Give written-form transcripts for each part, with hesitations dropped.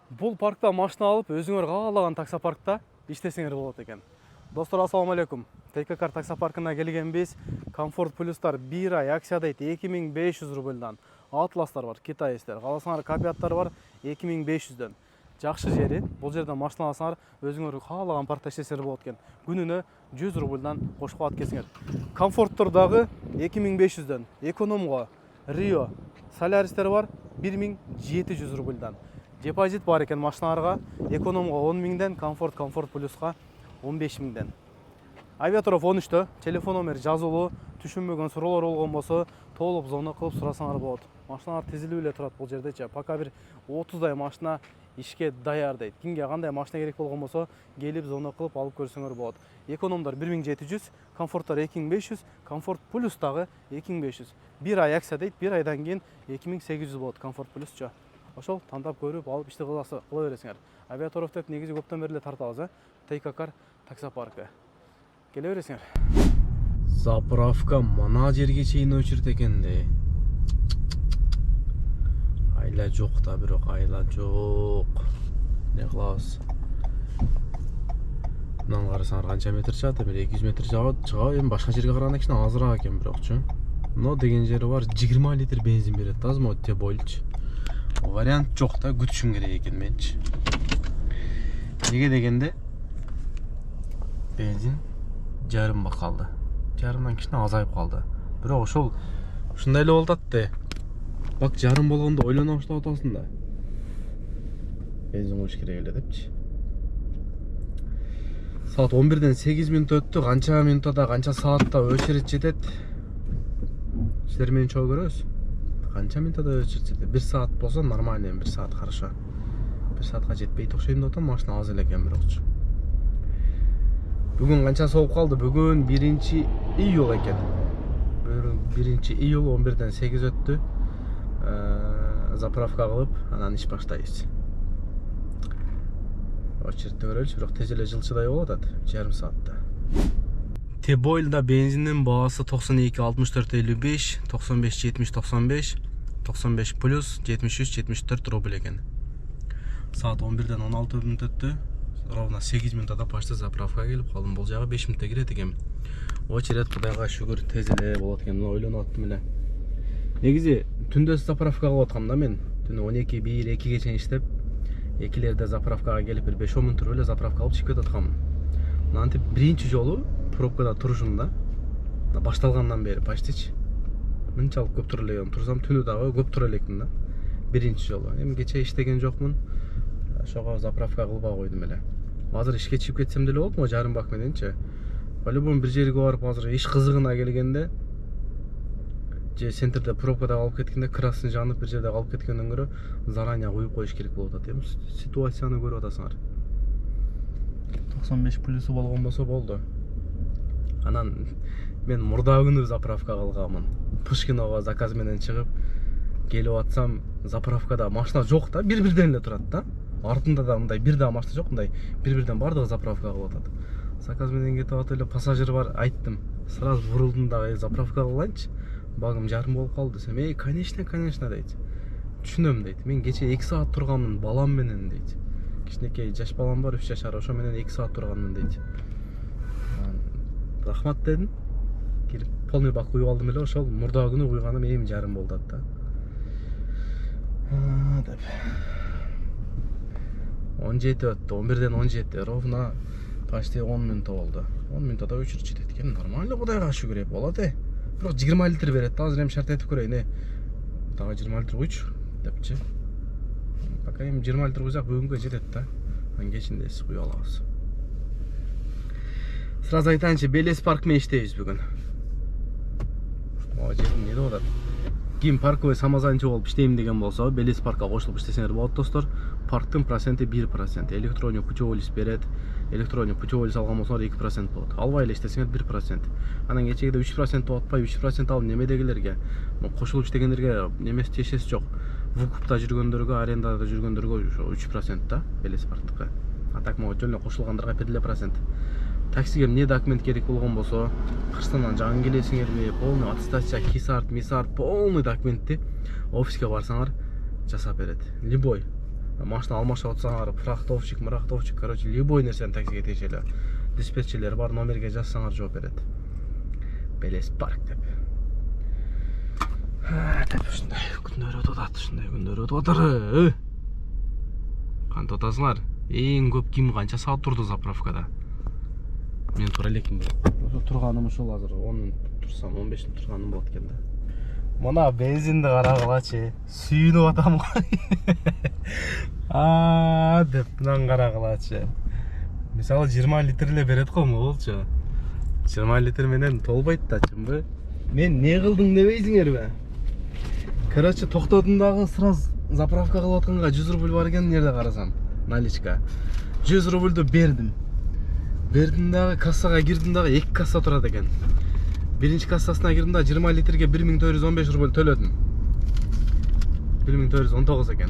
Бұл паркта машина алып, өзіңөр қалаған таксопаркта иштесеңер болот экен. Достор, ассаламу алейкум. ТКК таксопаркына келгенбиз. Комфорт плюстар 1 ай акция дейт 2500 рубльдан. Атластар бар, китайстер. Каласаңар копияттар бар 2500дөн. Жакшы жери, бул жерден машина алсаңар, өзүңөр каалаган паркта иштесеңер болот экен. Күнүнө 100 рубльдан кошуп алып келсеңер. Комфорттор дагы 2500дөн. Экономго Rio Solaris'ler var 1700 рубльдан. Депозит бар екен машиналарға. Экономға 10 миңден, комфорт плюсқа 15 миңден. Авиаторов 13-тө, телефон номер жазылуу, түшүнбөгөн суроолор болгон болсо, толук звонок кылып сурасаңар болот. Машиналар тизилип эле турат бул жердечи. Пока бир 30дай машина ишке даяр дейт. Кимге кандай машина керек болгон болсо, келип звонок кылып алып көрсөңөр болот. Экономдор 1700, комфорттор 2500, комфорт плюс дагы 2500. 1 ай акция дейт, 1 айдан кийин 2800 болот комфорт плюсчу. Ошол тандап көрүп алып ишти кыла бересиңер. Авиаторов деп негизи көптөн бери эле тартабыз, ТКК таксопаркы. Келе бересиңер. Заправка мына жерге чейин өчүрт экен да. Айла жок да, бирок айла жок. Не кылабыз? Мындан карасаңар канча метр чыгат? 200 метр чыгат. Эми башка жерге караганда кичине азыраак экен бирокчу. Но деген жери бар, 20 литр бензин берет. Азмы те бойлчу. Вариант жок да, күтүшүм керек экен менчи. Неге дегенде бензин жарым калды. Жарымдан кичине азайып калды. Бирок ошол ушундай эле болот да. Бак жарым болгондо ойлоно баштап атасың да. Бензин коюш керек эле депчи. Саат 11ден 8 минут өттү. Канча минутта, канча саатта очередь жетет? Силер менен чогуу көрөбүз. Канча минутта очередь жетет? 1 саат болсо нормально, 1 саат хорошо. 1 саатка жетпейт окшойм деп атам, машина аз эле экен бирокчу. Бүгүн канча сооп калды? Бүгүн 1-июль экен. 1-июль 11ден 8 өттү. Заправка кылып, анан иш баштайбыз. Очередте көрөлүчү, бирок тез эле жылчыдай болуп атат, жарым саатта. Тебойлда бензиндин баасы 92-64-55, 95-70-95, 95 плюс 73-74 рубль экен. Саат 11ден 16 минут өттү. Ровно 8 минутта почти заправкага келип калдым. Бул жагы 5 минутта кирет экен. Очеред кудайга шүгүр тез эле болот экен. Мына ойлонуп аттым эле. Негизи түндө заправка кылып аткам да мен. Түнү 12, 1, 2ге чейин иштеп, 2лерде заправкага келип бир 5-10 мүнөт туруп эле заправка алып чыгып аткам. Мынантип биринчи жолу пробкада турушумда, башталгандан бери почтичи мынчалык көп тура элек турсам, түнү дагы көп тура элекмин да. Биринчи жолу. Эми кече иштеген жокмун. Ошого заправка кылбай койдум эле. Азыр ишке чыгып кетсем деле болот му, жарым бак мененчи. По-любому бир жерге барып азыр иш кызыгына келгенде, же центрде пробкада калып кеткенде, красын жанып бир жерде калып кеткенден көрө заранее куюп коюш керек болуп атат. Эми ситуацияны көрүп атасыңар. 95 плюсу болгон болсо болду. Анан мен мурда күнү заправка кылганмын. Пушкинова заказ менен чыгып келип атсам, заправкада машина жок да, бир-бирден эле турат да. Артында да мындай бир да машина жок, мындай бир-бирден бардыгы заправка кылып атат. Заказ менен кетип атып эле пассажир бар, айттым. Сразу бурулдум дагы заправка кылайынчы. Багым жарым болуп калды десем, конечно дейт. Түшүнөм дейт. Мен кече 2 саат турганмын балам менен дейт. Кичинекей жаш балам бар, 3 жашар, ошо менен 2 саат турганмын дейт. Рахмат дедим. Келип полный бак куюп алдым эле, ошол мурда күнү куйганым эми жарым болду да. Деп. 17 өттү, 11ден 17, ровно почти 10 минут болду. 10 минутта өчүрүп жетет экен, нормально, кудайга шүгүр болот Бирок 20 литр берет. Азыр эми шарт этип көрөйүн. Дагы 20 литр куйчу депчи. Пока эми 20 литр куйсак бүгүнгө жетет да. Анан кечинде эс куюп алабыз. Сразу айтайынчы, Белес парк менен иштейбиз бүгүн. Могу жерде эмне деп атат? Ким парковый самозанятый болуп иштейм деген болсо, Белес паркка кошулуп иштесеңер болот, достор. Парктын проценти 1%. Электронный путевой лист берет. Электронный путевой лист алган болсоңор 2% болот. Албай эле иштесеңер 1%. Анан кечегиде 3% болуп атпайбы? 3% алып немедегилерге, кошулуп иштегендерге немеси тиешеси жок. Вукупта жүргөндөргө, арендада жүргөндөргө 3% да, Белес парктыкы. А так могу жөн эле кошулгандарга 1%. Таксиге эмне документ керек болгон болсо, Кыргызстандан жаңы келесиңерби, полный аттестация, кисарт, мисарт, полный документти офиске барсаңар жасап берет. Любой Машина алмашып отсаңар, мырақтовщик, короче, любой нерсени таксиге тиеше эле. Диспетчерлер бар, номерге жазсаңар жооп берет. Белес парк деп. Деп ушундай күндөр өтүп атат, Кантип атасыңар? Эң көп ким канча саат турду заправкада? Мен тура элекмин. Ошо турганым ушул азыр 10 мүнөт турсам, 15 мүнөт турганым болот экен да. Мына бензинди карагылачы, сүйүнүп атам го. Деп мынаны карагылачы. Мисалы 20 литр эле берет го, болчу. 20 литр менен толбойт да, чынбы? Мен не кылдың дебейсиңерби? Короче, токтодум дагы сразу заправка кылып атканга 100 рубль бар экен, жерде карасам. Наличка. 100 рубльду бердим. Бердим дагы кассага кирдим дагы 2 касса турат экен. Биринчи кассасына кирдим да 20 литрге 1415 рубль төлөдүм. 1419 экен.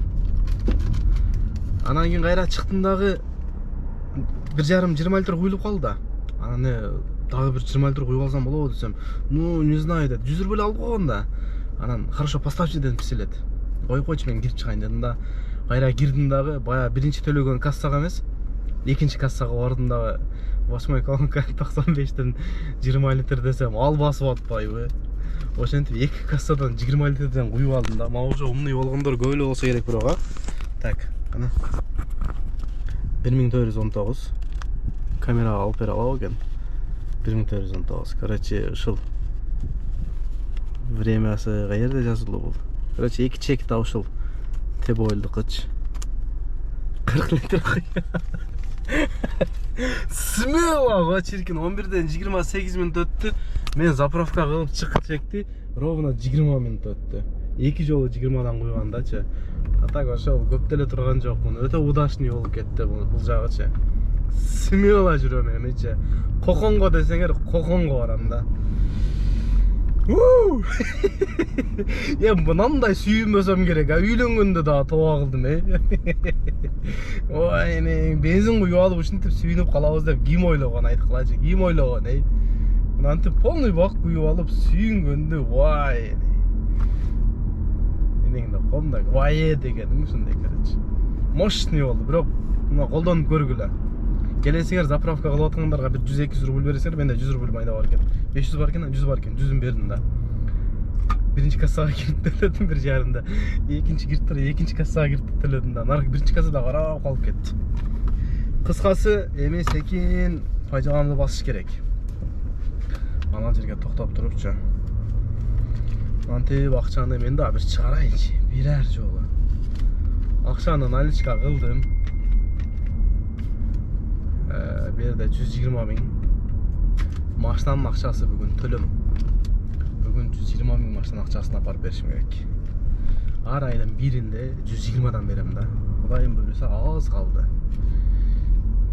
Анан кийин кайра чыктым дагы 1,5-20 литр куюлуп калды да. Анан дагы бир 20 литр куюп алсам болобу десем, ну не знаю деп 100 рубль алып койгон да. Анан хорошо поставьте дедим писелет. Койчу мен кирип чыгайын дедим да. Кайра кирдим дагы, баягы биринчи төлөгөн кассага эмес, экинчи кассага бардым дагы. 8 колонка 95ден 20 литр десем, ал басып атпайбы? Ошентип 2 кассадан 20 литрден куюп алдым да. Мага уже умный болгондор көп эле болсо керек бирок, а. Так, кана. 1419. Камерага алып бере алабы экен? 1419. Короче, ушул времясы каерде жазылуу бул? Короче, 2 чек да ушул. Тебойлдукыч. 40 литр. Смело, чиркин 11ден 28 мүнөт өттү. Мен заправка кылып чыгып чекти, ровно 20 мүнөт өттү. 2 жолу 20дан куйгандачы. А так ошол көп деле турган жокмун. Өтө удачный болуп кетти бул жагычы. Смело жүрөм эмечи. Коконго десеңер, коконго барам да. Я мынандай сүйүнбөсөм керек, үйлөнгөндө да тоо кылдым, Ой, бензин куюп алып ушинтип сүйүнүп калабыз деп ким ойлогон, айткылачы, ким ойлогон, Мынантип полный бак куюп алып сүйүнгөндө, вай. Эмеңде комда, вай дегеним ушундай, короче. Мощный болду, бирок мына колдонуп көргүлө. Келесиңер заправка кылып аткандарга бир 100-200 рубль бересиңер, менде 100 рубль майда бар экен. 500 бар экен, 100 бар экен, 100-ун бердим да. Биринчи кассага кирип төлөдүм 1,5-да. Экинчи кирип туруп, экинчи кассага кирип төлөдүм да. Наркы биринчи кассада карап калып кетти. Кыскасы, эми секин пайдаланууну басыш керек. Ана жерге токтоп турупчу. Антип акчаны мен да бир чыгарайынчы, бирер жолу. Акчаны наличка кылдым. Берде 120 000. Машинанын акчасы бүгүн төлөм. Бүгүн 120 000 машина акчасын апарып беришим керек. Ар айдын биринде 120дан берем да. Кудайым буйруса аз калды.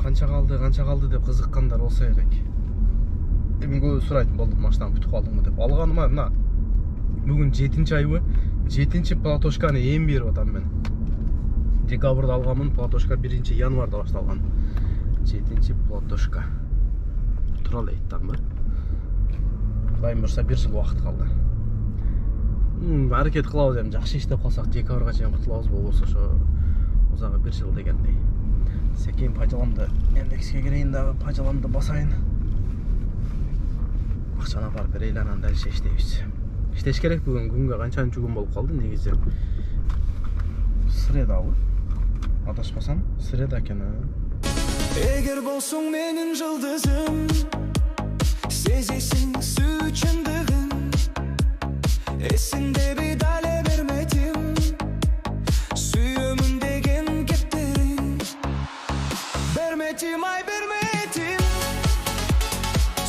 Канча калды деп кызыккандар болсо керек. Эми көп сурайт болду, машинаны бүтүп калдыңбы деп. Алганыма мына бүгүн 7-айбы. 7 платошканы эми берип атам мен. Декабрда алганмын, платошка 1-январда башталган. 7 платошка. Туралы айттамбы. Кудайым буйруса 1 жыл убакыт калды. Аракет кылабыз эми, жакшы иштеп калсак декабрга чейин кутулабыз, болбосо ошо узагы 1 жыл дегендей. Секин пайдаламды эндекске кирейин дагы, пайдаламды басайын. Акчаны апарып берейли, анан дальше иштейбиз. Иштеш керек бүгүн, күнгө канчанчы күн болуп калды негизи. Средабы? Адашпасам, среда экен. Эгер болсоң менин жылдызым, сезесиң сүйчүндүгүн, эсиңдеби дале берметим, сүйөмүн деген кептериң, берметим, ай берметим,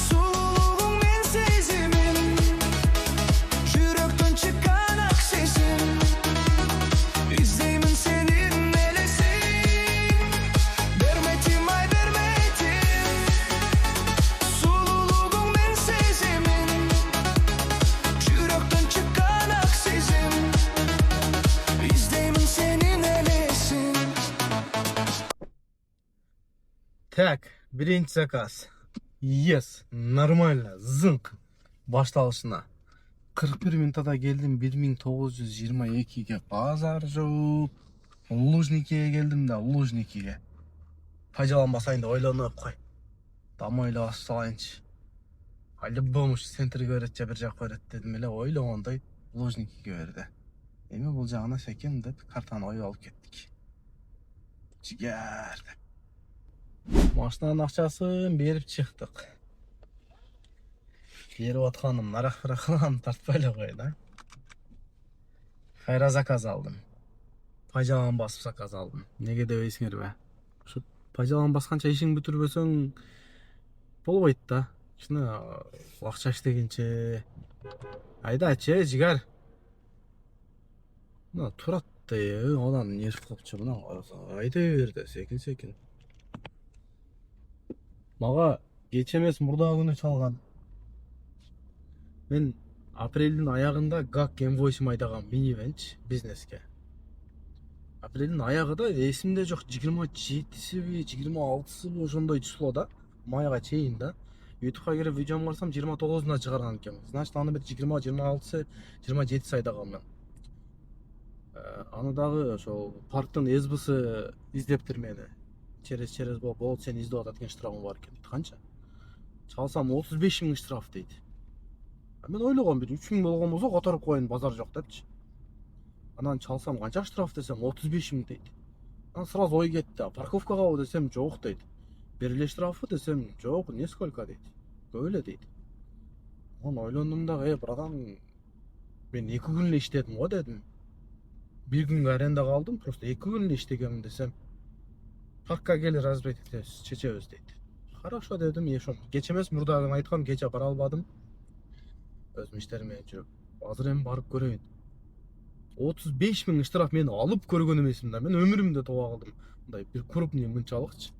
сулуулугуң мен сезимим, жүрөктөн чыккан ак сезим, издеймин сенин элесиң, берметим, ай берметим, сулуулугуң мен сезимим, жүрөктөн чыккан ак сезим, издеймин сенин элесиң. Так, биринчи заказ. Yes, нормально, зынк. Башталышына. 41 минутада келдим, 1922ге базар жооп. Лужникиге келдим да, Лужникиге. Пайжалан басайын деп ойланып қой. Дам ойлап салайыншы. Любом ушу центрге берет же бир жакка берет дедим эле, ойлогондой Лужникиге берди. Эми бул жагына секем деп картаны оюп алып кеттик. Жигер деп. Машинанын акчасын берип чыктык. Берип атканым нарак-барак кылганып тартпай эле кой да. Кайра заказ алдым. Пайжалан басып заказ алдым. Неге дебейсиңерби? Ушу пайжалан басканча ишиң бүтүрбөсөң болбойт да. Шуна акча иштегенче. Айдачы, жигер. Мына турат да, анан нерв кылыпчы мына. Айда берди, секин. Мага кече эмес мурда күнү чалган. Мен апрелдин аягында гак инвойсим айдагам минивенч бизнеске. Апрелдин аягында эсимде жок, 27сиби, 26сыбы ошондой числода, майга чейин да. YouTube'га кирип видеом карасам 29-уна чыгарган экен. Значит, аны бир 20, 26, 27 айдагам мен. Аны дагы ошол парктын СБсы издептир мени. Через болот сени издеп атат экен, штрафым бар экен. Канча? Чалсам 35 000 штраф дейт. Мен ойлогом бир 3 000 болгон болсо которуп коеюн, базар жок депчи. Анан чалсам канча штраф десем 35 000 дейт. Анан сразу ой кетти. Парковкага десем жок дейт. Бир эле штрафы десем жок, не сколько дейт. Көп эле дейт. Анан ойлондум да, братан, мен 2 күн эле иштедим го дедим. 1 күнгө арендага алдым, просто 2 күн эле иштегем десем. Паркка кел разбить этебиз, чечебиз дейт. Хорошо дедим, ошо кече эмес мурдагы айткам, кече бара албадым. Өзүм иштерим менен жүрүп. Азыр эми барып көрөйүн. 35 000 штраф мени алып көргөн эмесмин да. Мен өмүрүмдө таба калдым. Мындай бир крупный мынчалыкчы.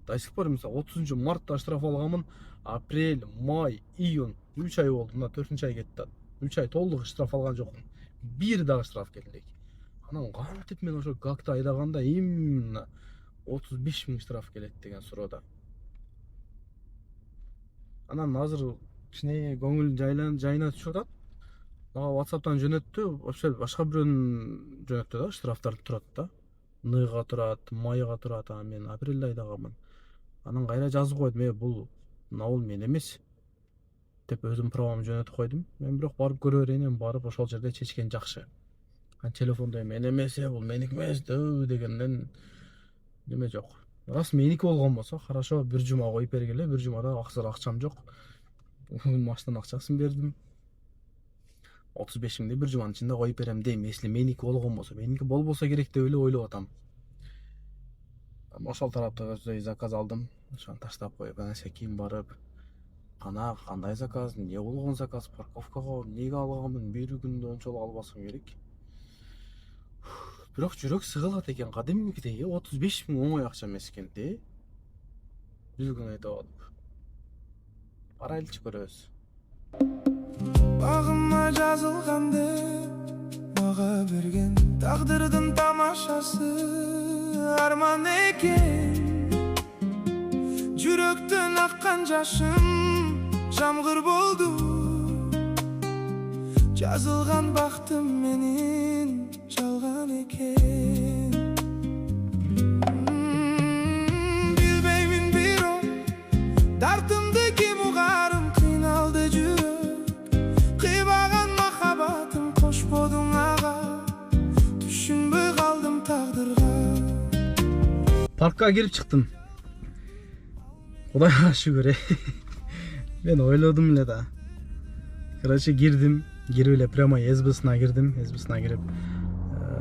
До сих пор мисалы 30 мартта штраф алганмын. Апрель, май, июнь 3 ай болду. Мына 4-ай кетти. 3 ай толук штраф алган жокмун. Бир дагы штраф келди. Анан кантип мен ошо гакты айдаганда именно 35 000 штраф келет деген суроода. Анан азыр кичине көңүл жайына түшүп атат. Мага WhatsApp'тан жөнөттү, вообще башка бирөөнүн жөнөттү да, штрафтар турат да. Ныга турат, майга турат, а мен апрелде айдаганмын. Анан кайра жазып койдум, бул наул мен эмес деп өзүм правамды жөнөтүп койдум. Мен бирок барып көрө берейин, барып ошол жерде чечкен жакшы. Телефондо мен эмес, бул меники эмес дегенден неме жок. Рас меники болгон болсо, хорошо, бир жума коюп бергиле, бир жумада акчам жок. Машинанын акчасын бердим. 35 000 бир жуманын ичинде коюп берем дейм, если меники болгон болсо. Меники болбосо керек деп эле ойлоп атам. Ошол тарапта заказ алдым. Ошону таштап коюп, анан кийин барып, кандай заказ, эмне болгон заказ, парковкага эмнеге алганмын, бир күндө ончолук албасам керек. Бирок жүрөк сыгылат экен, кадимгидей 35 000 оңой акча эмес экен де. Бир күн айдап алып. Барайлычы көрөбүз. Багыма жазылганды мага берген тагдырдын тамашасы арман экен. Жүрөктөн аккан жашым жамгыр болду. Жазылган бактым менин жалган экен. Билбеймин бирок дартымды ким угарым, кыйналды жүрөк. Кыйбаган махабатым кошподуң ага, түшүнбөй калдым тагдырга. Паркка кирип чыктым. Кудайга шүгүр. Мен ойлодум эле да. Короче, кирдим эле прямо СБсына кирдим. СБсына кирип,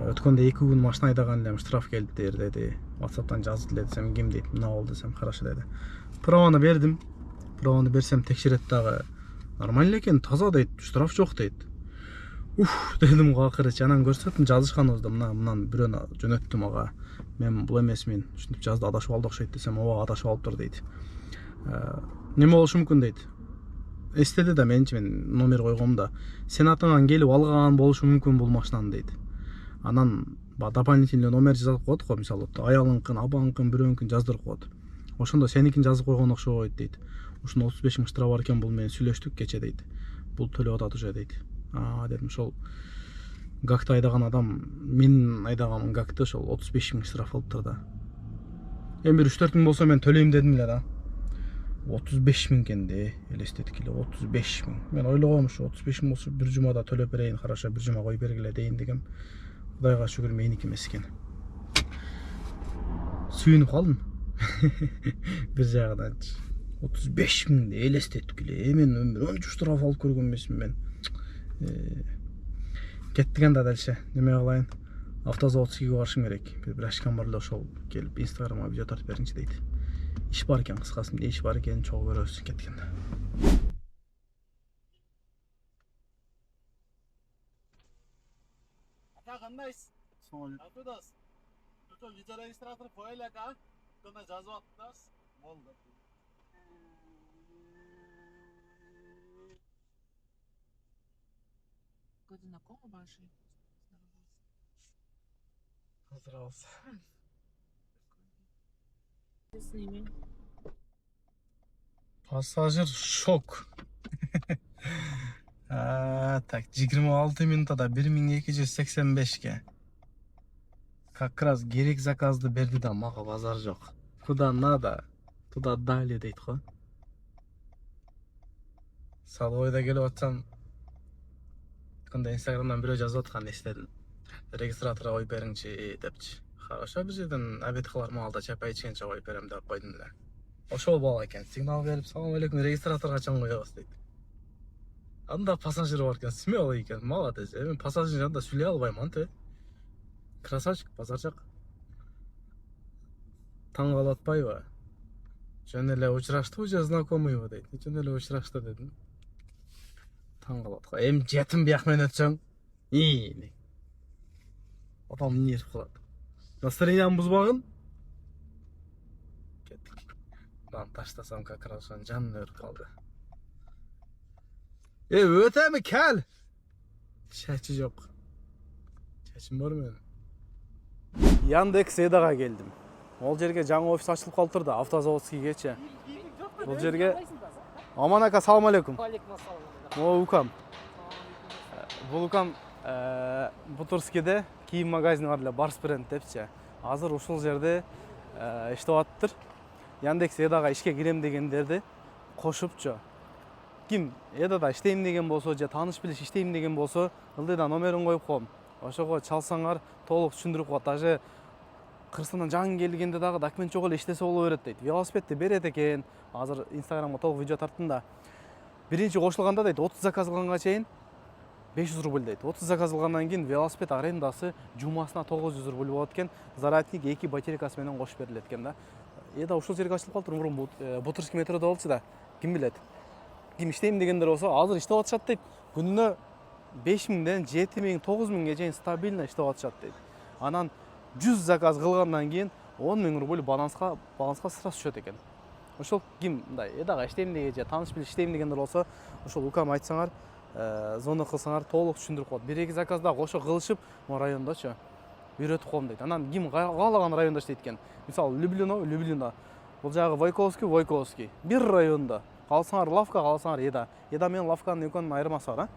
өткөндө 2 күн машина айдаган элем, штраф келди деди. WhatsApp'тан жазып эле десем, ким дейт, мына болду десем, хорошо деди. Праваны бердим. Праваны берсем текшерет дагы. Нормально экен, таза дейт, штраф жок дейт. Дедим го акырычы. Анан көрсөттүм жазышканыбызды, мындан бирөөнү жөнөттүм ага. Мен бул эмесмин, ушинтип жазды, адашып алды окшойт десем, ооба адашып алыптыр дейт. Неме болушу мүмкүн дейт. Эстеди да, мен номер койгом да. Сен атыңан келип алган болушу мүмкүн бул машинаны дейт. Анан дополнительный номер жазып коет го, мисалы аялыңкын, абаңкын, бирөөнүкүн жаздырып коет. Ошондо сеникин жазып койгон окшойт дейт. Ушуну 35 000 штраф бар экен, бул менен сүйлөштүк кече дейт. Бул төлөп атат уже дейт. Дедим, ошол гакты айдаган адам мен айдаган гакты ошол 35 000 штраф алыптыр да. Эми бир 3-4 000 болсо мен төлөйм дедим эле да. 35 000 экен де, элестеттик эле 35 000. Мен ойлогом ушу 35 000 болсо бир жумада төлөп берейин, хорошо, бир жума коюп бергиле дейин дегем. Кудайга шүгүр меники эмес экен. Сүйүнүп калдым. Бир жагынан 35 000 элестеттик эле. Мен ончо штраф алып көргөн эмесмин мен. Кеттик анда дальше. Неме кылайын? Автозаводскийге барышым керек. Бир ашкан бар эле, ошол келип Инстаграмга видео тартып беринчи дейт. Иш бар экен, кыскасы эмне иш бар экен, чогуу көрөбүз. Кеттик анда. Aka kandayız? Affedersin. Lütfen video registrator koyayla aka. Kanda жазып attınız. Oldu. Годы знакомы ваши? Поздоровался. С ними. Пассажир шок. Так, 26 минутада 1285ке. Как раз керек заказды берди да, мага базар жок. Куда надо, туда дали дейт го. Салойда келип атсам, кандай Инстаграмдан бирөө жазып аткан эстедим. Регистраторга коюп бериңчи депчи. Хорошо, бир жерден обед кылар маалда чапай ичкенче коюп берем деп койдум эле. Ошол бала экен, сигнал берип, салам алейкум, регистратор качан коебуз дейт. Анда пассажир бар экен, смелый экен, молодец. Мен пассажир анда сүйлөй албайм, анты. Красавчик, базарчак. Таң калып атпайбы? Жөн эле учрашты, уже знакомыйбы дейт. Жөн эле учрашты дедим. Таң калып атка. Эми жетим бияк менен өтсөң, Адам нерв кылат. Настроением бузбагын? Кеттик. Мынаны таштасам как раз жаным өрүп калды. Өтөмү кел? Чачы жок. Чачым бар менин. Яндекс Эдага келдим. Ол жерге жаңы офис ачылып калыптыр да, Автозаводскийгечи. Бул жерге Аман ака, салам алейкум. Алейкум ассалам. О, Укам. Бул Укам Бутурскийде кийим магазини бар эле, Барс бренд депчи. Азыр ушул жерде иштеп атыптыр. Яндекс Эдага ишке кирем дегендерди кошупчу. Ким Эдада иштейм деген болсо, же тааныш билиш иштейм деген болсо, ылдыйда номерин коюп коем. Ошого чалсаңар толук түшүндүрүп коет. Даже Кыргызстандан жаңы келгенде дагы документ жок эле иштесе боло берет дейт. Велосипедти берет экен. Азыр Инстаграмга толук видео тарттым да. Биринчи кошулганда дейт 30 заказ кылганга чейин 500 рубль дейт. 30 заказ кылгандан кийин велосипед арендасы жумасына 900 рубль болот экен. Зарядник 2 батарейкасы менен кошуп берилет экен да. Эда ушул жерге ачылып калыптыр. Мурун Бутурский метрода болчу да. Ким билет. Ким иштейм дегендер болсо, азыр иштеп атышат дейт. Күнүнө 5000ден 7000, 9000ге чейин стабильно иштеп атышат дейт. Анан 100 заказ кылгандан кийин 10 000 рубль баланска сразу түшөт экен. Ошол ким мындай Эдага иштейм деген же тааныш билиш иштейм дегендер болсо, ошол Укам айтсаңар, звонок кылсаңар толук түшүндүрүп коет. 1-2 заказ да кошо кылышып, могу райондочу үйрөтүп коем дейт. Анан ким каалаган райондо иштейт экен. Мисалы Люблино. Бул жагы Войковский. Бир райондо. Калсаңар лавка, калсаңар Эда. Эда менен лавканын экөөнүн айырмасы бар,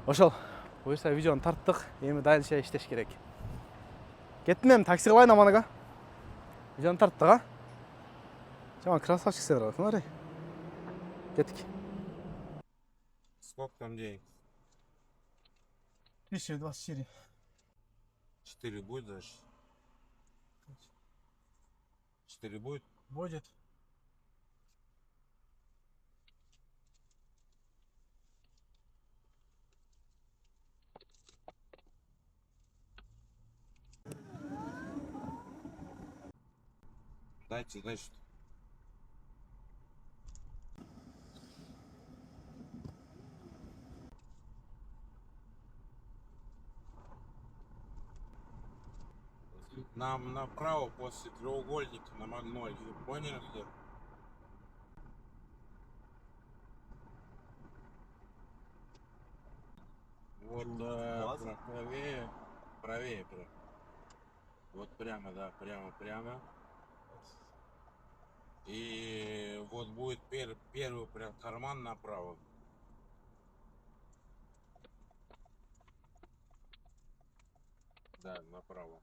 Ошол. Буюрса видеону тарттык. Эми дальше иштеш керек. Кеттим эми, такси кылайын Аман ага. Видеону тарттык, Жаман красавчиксиңер, смотри. Кеттик. Сколько там денег? 1024. 4 будет даже? 4 будет? Будет. Дайте, значит. Нам направо после треугольника на Магнолии. Поняли где? Вот правее, правее прям. Вот прямо, да, прямо. И вот будет первый прям карман направо. Да, направо.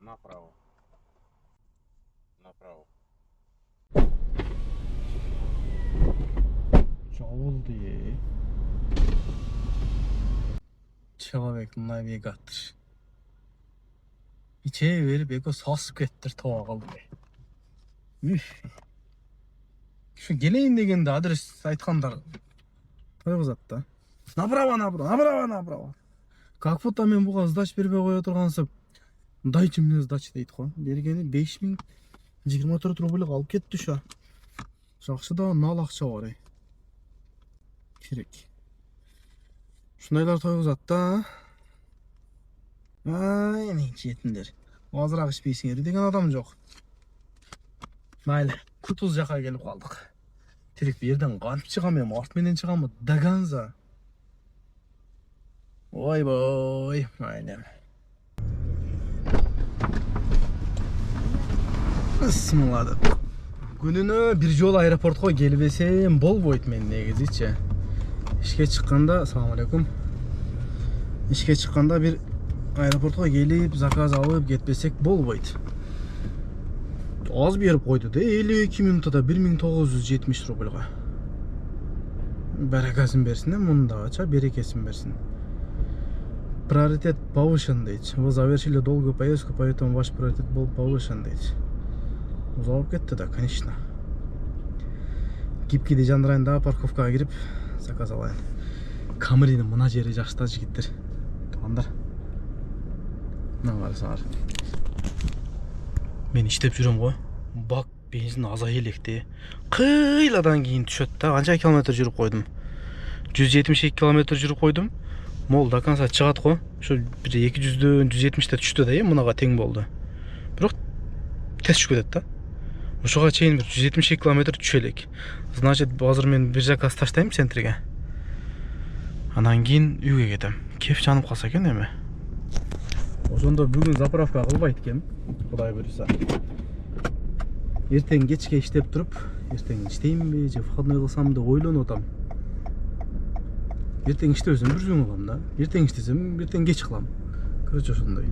Направо. Направо. Жабылды. Человек-навигатор. Иче берип эко сасып кеттир таба калды. Şu geleyim degende адрес айткандар койгузат да. Направо. Как будто мен буга сдач бербей кое тургансып. Дайчы мне сдач дейт го. Бергени 5024 рубль алып кетти ша. Жакшы да нал акча бар. Керек. Шундайлар тойгузат да. Ай, мен жетиндер. Азыраак ичпейсиңер деген адам жок. Майлы, Кутуз жака келип калдык. Тирик бу жерден кантип чыгам эми? Арт менен чыгамбы? Даганза. Ойбой, майлы. Ысмылады. Күнүнө бир жолу аэропортко келбесем болбойт мен негизичи. Ишке чыкканда, ассаламу алейкум. Ишке чыкканда бир аэропортко келип, заказ алып кетпесек болбойт. Аз берип койду да 52 минутада 1970 рубльга. Берекесин берсин, мундагача берекесин берсин. Приоритет повышен дейт. Вы завершили долгую поездку, поэтому ваш приоритет был повышен дейт. Узалып кетти да, конечно. Кипкиде жандырайын да парковкага кирип заказ алайын. Камеринин мына жери жакшы да жигиттер. Туугандар. Мына карасаңар. Мен иштеп жүрөм го. Бак бензин азай электе. Кыйладан кийин түшөт да. Канча километр жүрүп койдум? 172 километр жүрүп койдум. Мол до конца чыгат го. Ошо бир 200дөн 170те түштү да, мунага тең болду. Бирок тез түшүп кетет да. Ошого чейин бир 172 километр түшө элек. Значит, азыр мен бир заказ таштайм центрге. Анан кийин үйгө кетем. Кеп жанып калса экен эми. Ошондо бүгүн заправка кылбайт экен, Кудай буйруса. Эртең кечке иштеп туруп, эртең иштеймби же выходной кылсам деп ойлонуп атам. Эртең иштебесем бир жөн кылам да. Эртең иштесем эртең кеч кылам. Короче, ошондой.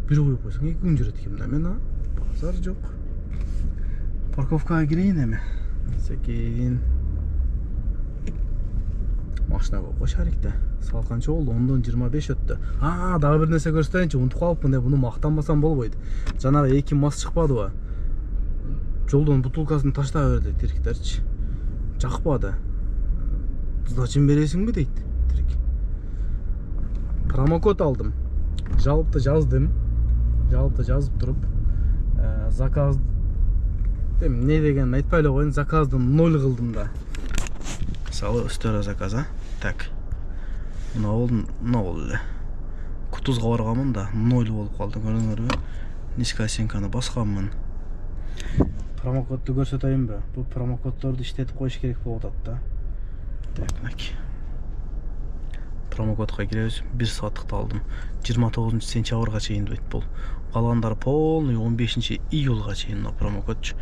Бир коюп койсоң 2 күн жүрөт экен да. Мен базар жок. Парковкага кирейин эми. Секин. Машина коюп шарикте. Саат канча болду? 10:25 өттү. Дагы бир нерсе көрсөтөйүнчү, унутуп калыпмын. Буну мактанбасам болбойт. Жанагы 2 мас чыкпадыбы? Жолдон бутылкасын таштай берди тириктерчи. Жакпады. Сдачын бересиңби дейт тирик. Промокод алдым. Жалпты жаздым. Жалпты жазып туруп, заказ не деген айтпай эле коеюн, заказды 0 кылдым да. Мисалы өстөрө заказа. Так. Мына болду эле. Кутузга барганмын да 0 болуп калды. Көрүңөрбү? Низкая оценканы басканмын. Промокодду көрсөтөйүнбү? Бул промокоддорду иштетип коюш керек болуп атат да. Так. Промокодко киребиз. 1 сааттыкты алдым. 29 сентябрга чейин дейт бул. Калгандары полный 15 июлга чейин промокодчу.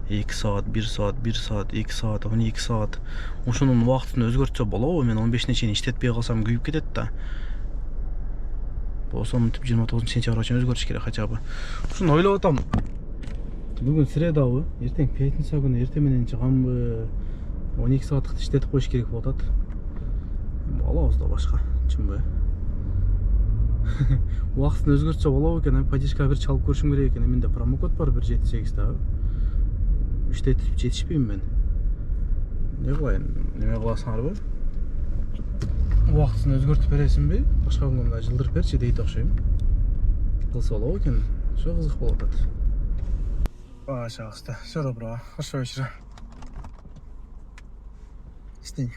2 саат, 1 саат, 1 саат, 2 саат, 12 саат. Ошонун убактын өзгөртсө болобу? Мен 15-не чейин иштетпей калсам күйүп кетет да. Болсо мынтип 29 сентябрга чейин өзгөртүш керек хотя бы. Ушуну ойлоп атам. Бүгүн средабы? Эртең пятница күнү эртең менен чыгамбы? 12 сааттыкты иштетип коюш керек болуп атат. Алабыз да башка, чынбы? Убактын өзгөртсө болобу экен, падишка бир чалып көрүшүм керек экен. Менде промокод бар 178 да. Иштетип жетишпейм мен. Не кылайын? Неме кыласыңарбы? Убактын өзгөртүп бересиңби? Башка күнгө мындай жылдырып берчи дейт окшойм. Кылса болобу экен. Ошо кызык болуп атат. Пожалуйста. Всё доброго. Хорошего вечера. Стень.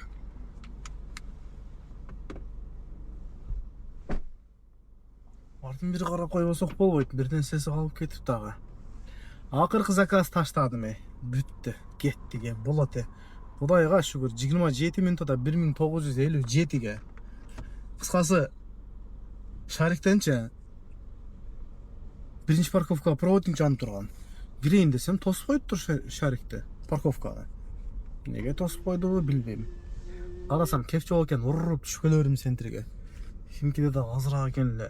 Артын бир карап койбосок болбойт. Бирден сеси калып кетип дагы. Акыркы заказ таштадым. Бүттү. Кеттиге. Болот. Кудайга шүгүр. 27 минутада 1957ге. Кыскасы шариктенчи биринчи парковкага проводник жанып турган. Кирейин десем тосуп коюптур шарикти парковкага. Неге тосуп койдубу билбейм. Карасам кепче болуп экен, уруп түшүп келе бердим центрге. Кимкиде да азыраак экен эле.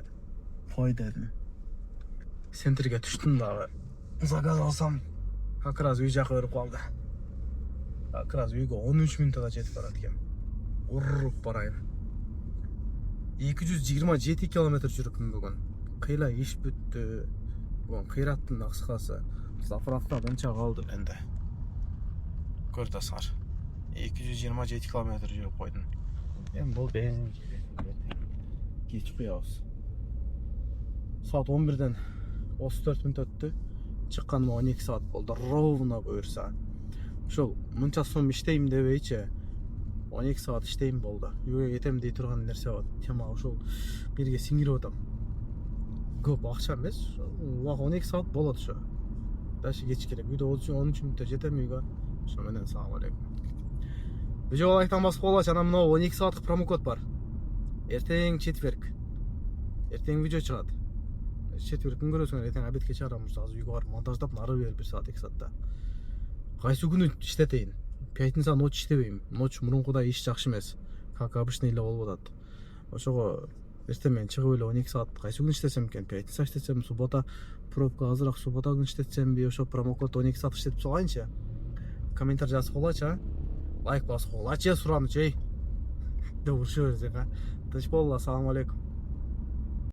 Кой дедим. Центрге түштүм дагы. Заказ алсам, как раз үй жака берип калды. Как раз үйгө 13 мүнөттө жетип барат экен. Уруп барайын. 227 километр жүрүпмүн бүгүн. Кыйла иш бүттү. Бүгүн кыйраттын аксыкасы. Заправка канча калды менде. Көрдүңөр. 227 километр жүрүп койдум. Эми бул бензин кеч куябыз. Saat 11'den 34 мүнөт өттү. Чыкканыма 12 saat болду. Ровно буюрса. Ошол мынча сом иштейм дебейчи 12 saat иштейм болду. Үйгө кетем дей турган нерсе бар. Тема ошол бирге сиңирип атам. Көп акча эмес. 12 saat болот ошо. Дальше кеч керек. Үйдө 13 мүнөттө жетем үйгө. Ошо менен салам алейкум. Видео лайктан басып коелачы. Анан мына 12 сааттык промокод бар. Эртең четверг. Эртең видео чыгат. Четверг күн көрөсүңөр, эртең обедке чыгарамыз. Азыр үйгө барып монтаждап нары берип 1 saat 2 saatта. Кайсы күнү иштетейин? Пятница ночь иштебейм. Ночь мурункудай иш жакшы эмес. Как обычно эле болуп атат. Ошого эртең мен чыгып эле 12 saat кайсы күн иштесем экен? Пятница иштесем, суббота пробка азыраак, суббота күн иштетсемби, ошо промокод 12 saat иштетип салайынчы. Комментарий жазып коелачы, а? Лайк басып коелачы, суранычы, эй. Деп урушуп берсек, а? Тыныч болула, салам алейкум.